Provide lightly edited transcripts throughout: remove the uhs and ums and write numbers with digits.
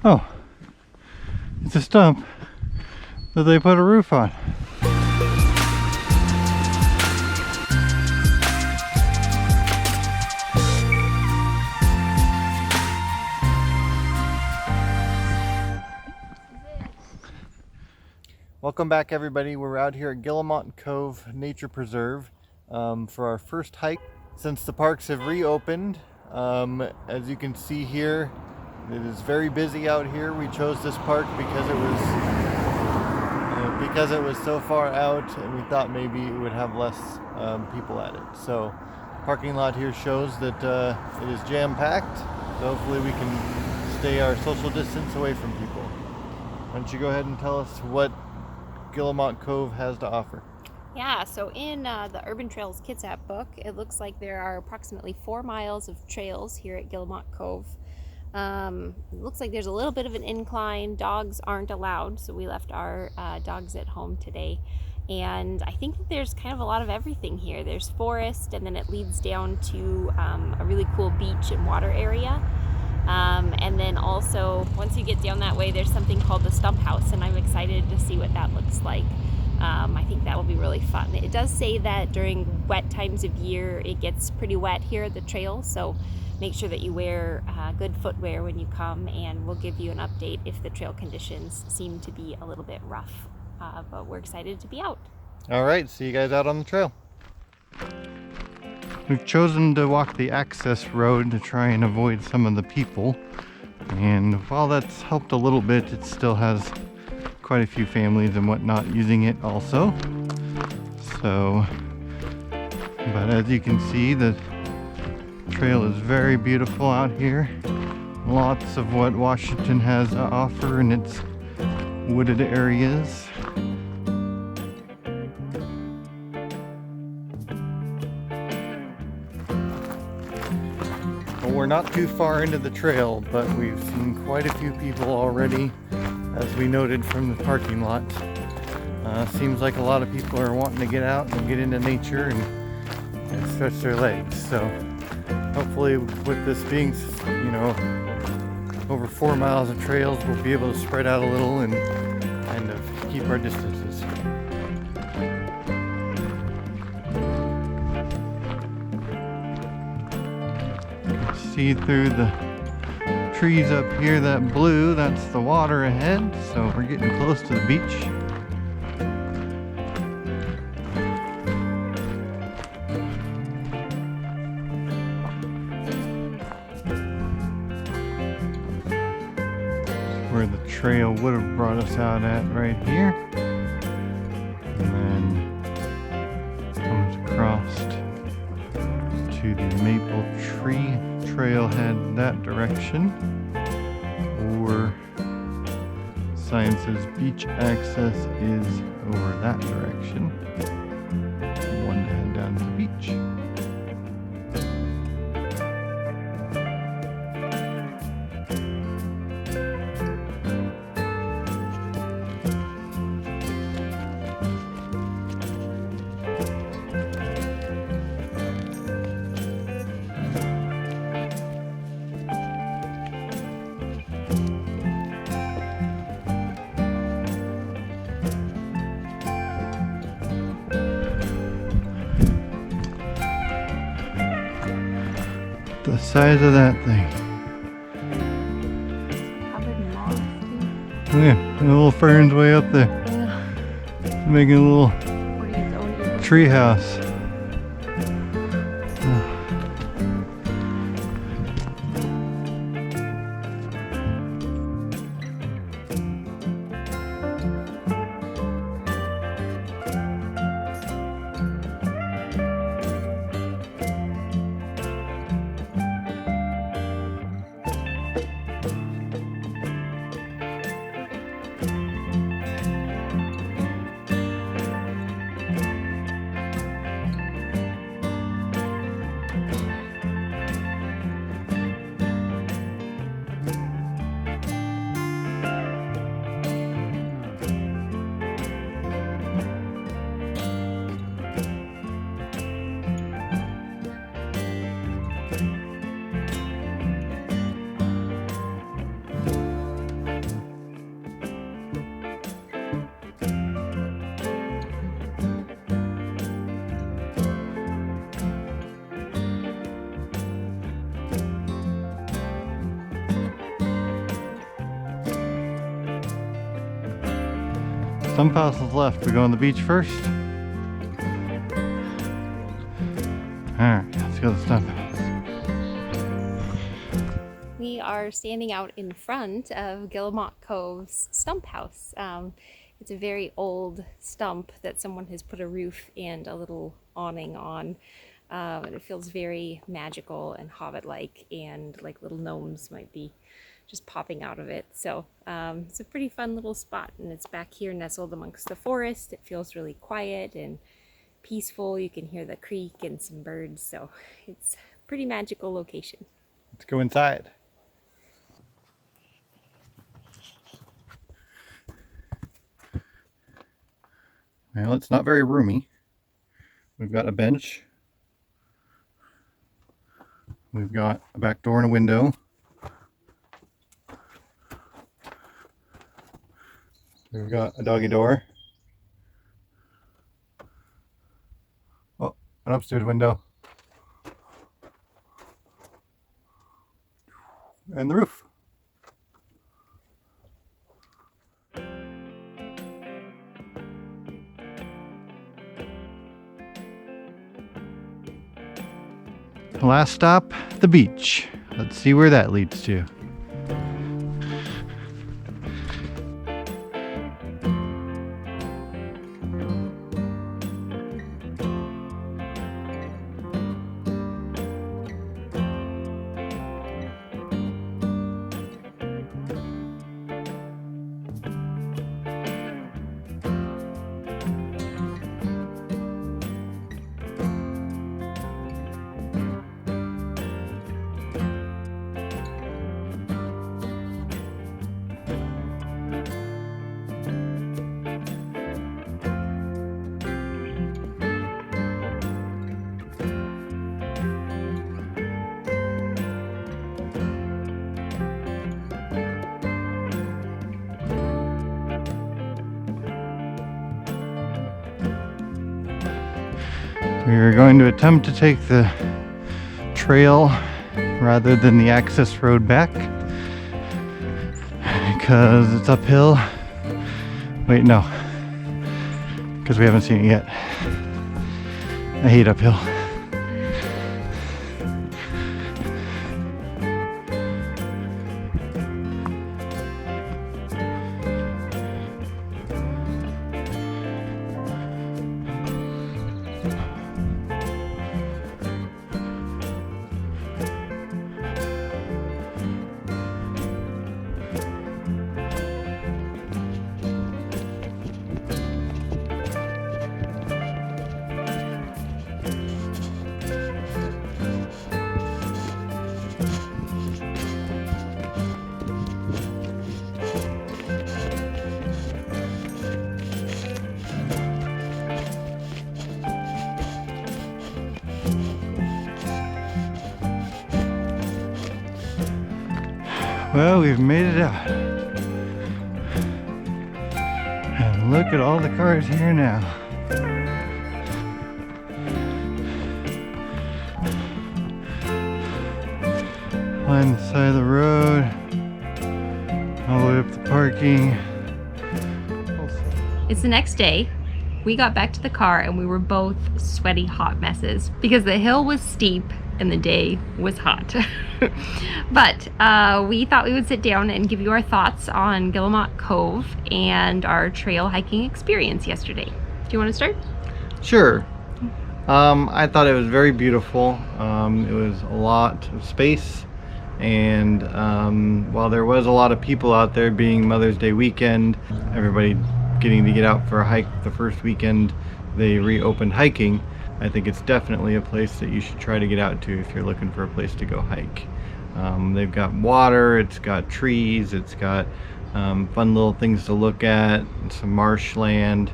Oh, it's a stump that they put a roof on. Welcome back, everybody. We're out here at Guillemot Cove Nature Preserve for our first hike since the parks have reopened. As you can see here, it is very busy out here. We chose this park because it was so far out, and we thought maybe it would have less people at it. So, parking lot here shows that it is jam-packed. So hopefully we can stay our social distance away from people. Why don't you go ahead and tell us what Guillemot Cove has to offer? Yeah, so in the Urban Trails Kitsap book, it looks like there are approximately 4 miles of trails here at Guillemot Cove. It looks like there's a little bit of an incline. Dogs aren't allowed, so we left our dogs at home today. And I think that there's kind of a lot of everything here. There's forest, and then it leads down to a really cool beach and water area. And then also, once you get down that way, there's something called the Stump House, and I'm excited to see what that looks like. I think that will be really fun. It does say that during wet times of year, it gets pretty wet here at the trail, so make sure that you wear good footwear when you come, and we'll give you an update if the trail conditions seem to be a little bit rough. But we're excited to be out. All right, see you guys out on the trail. We've chosen to walk the access road to try and avoid some of the people, and while that's helped a little bit, it still has quite a few families and whatnot using it also. So, but as you can see, the trail is very beautiful out here. Lots of what Washington has to offer in its wooded areas. Well, we're not too far into the trail, but we've seen quite a few people already, as we noted from the parking lot. Seems like a lot of people are wanting to get out and get into nature and stretch their legs. So hopefully with this being, over 4 miles of trails, we'll be able to spread out a little and kind of keep our distances. See through the trees up here, that blue, that's the water ahead, so we're getting close to the beach. Where the trail would have brought us out at right here, and then comes across to the maple tree trailhead that direction, or sign says beach access is over that direction. One to head down to the beach. The size of that thing. Covered in moss, too. Yeah, and the little ferns way up there. Making a little tree house. Stump house is left. We go on the beach first. Alright, let's go to the stump house. We are standing out in front of Guillemot Cove's stump house. It's a very old stump that someone has put a roof and a little awning on. And it feels very magical and hobbit-like, and like little gnomes might be just popping out of it. So it's a pretty fun little spot, and it's back here nestled amongst the forest. It feels really quiet and peaceful. You can hear the creek and some birds, so it's a pretty magical location. Let's go inside. Well, it's not very roomy. We've got a bench. We've got a back door and a window. We've got a doggy door. Oh, an upstairs window. And the roof. Last stop, the beach. Let's see where that leads to. We are going to attempt to take the trail rather than the access road back because it's uphill. Wait, no, because we haven't seen it yet. I hate uphill. Well, we've made it out. And look at all the cars here now. Line the side of the road, all the way up the parking. It's the next day. We got back to the car and we were both sweaty, hot messes because the hill was steep and the day was hot. But we thought we would sit down and give you our thoughts on Guillemot Cove and our trail hiking experience yesterday. Do you want to start? Sure. I thought it was very beautiful. It was a lot of space, and while there was a lot of people out there, being Mother's Day weekend, everybody getting to get out for a hike the first weekend they reopened hiking, I think it's definitely a place that you should try to get out to if you're looking for a place to go hike. They've got water, it's got trees, it's got fun little things to look at, some marshland,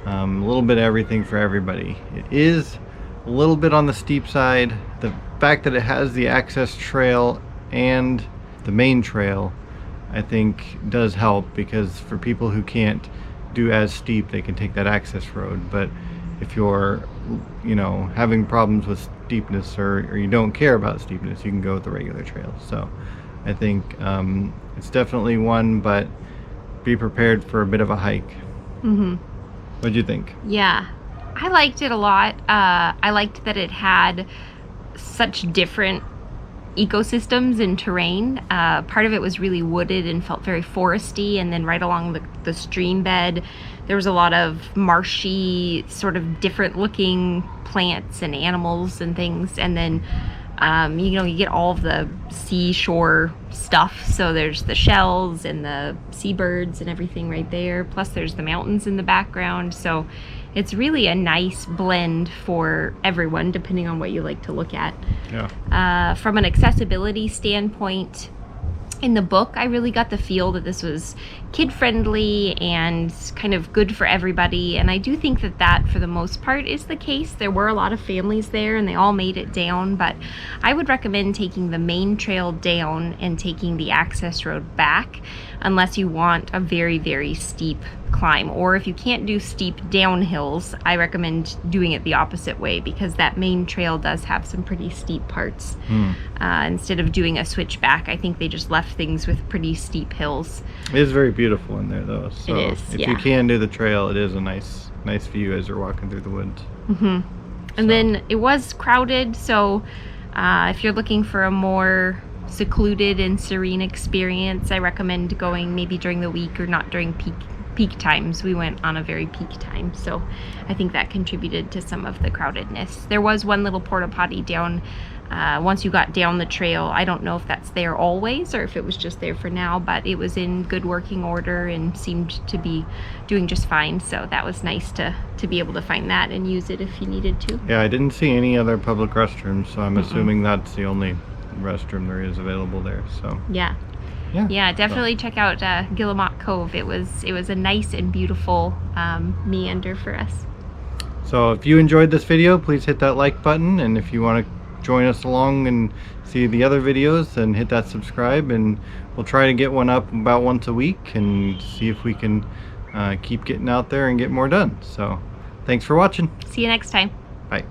a little bit of everything for everybody. It is a little bit on the steep side. The fact that it has the access trail and the main trail, I think does help, because for people who can't do as steep, they can take that access road. But if you're, you know, having problems with steepness, or you don't care about steepness, you can go with the regular trail. So I think it's definitely one, but be prepared for a bit of a hike. Mm-hmm. What'd you think? Yeah, I liked it a lot. I liked that it had such different ecosystems and terrain. Part of it was really wooded and felt very foresty, and then right along the stream bed there was a lot of marshy, sort of different looking plants and animals and things, and then you get all of the seashore stuff. So there's the shells and the seabirds and everything right there, plus there's the mountains in the background. So it's really a nice blend for everyone, depending on what you like to look at. Yeah. From an accessibility standpoint, in the book, I really got the feel that this was kid-friendly and kind of good for everybody, and I do think that for the most part is the case. There were a lot of families there and they all made it down, but I would recommend taking the main trail down and taking the access road back, unless you want a very, very steep climb. Or if you can't do steep downhills, I recommend doing it the opposite way, because that main trail does have some pretty steep parts. Instead of doing a switchback, I think they just left things with pretty steep hills. It is very beautiful in there though, so it is, if yeah. you can do the trail, it is a nice view as you're walking through the woods. And then it was crowded, so if you're looking for a more secluded and serene experience, I recommend going maybe during the week or not during peak times. We went on a very peak time, so I think that contributed to some of the crowdedness. There was one little porta potty down once you got down the trail. I don't know if that's there always or if it was just there for now, but it was in good working order and seemed to be doing just fine, so that was nice to be able to find that and use it if you needed to. Yeah, I didn't see any other public restrooms, so I'm assuming that's the only restroom there is available there. So yeah, definitely check out Guillemot Cove. It was a nice and beautiful meander for us. So if you enjoyed this video, please hit that like button, and if you want to join us along and see the other videos, then hit that subscribe, and we'll try to get one up about once a week and see if we can keep getting out there and get more done. So thanks for watching. See you next time. Bye.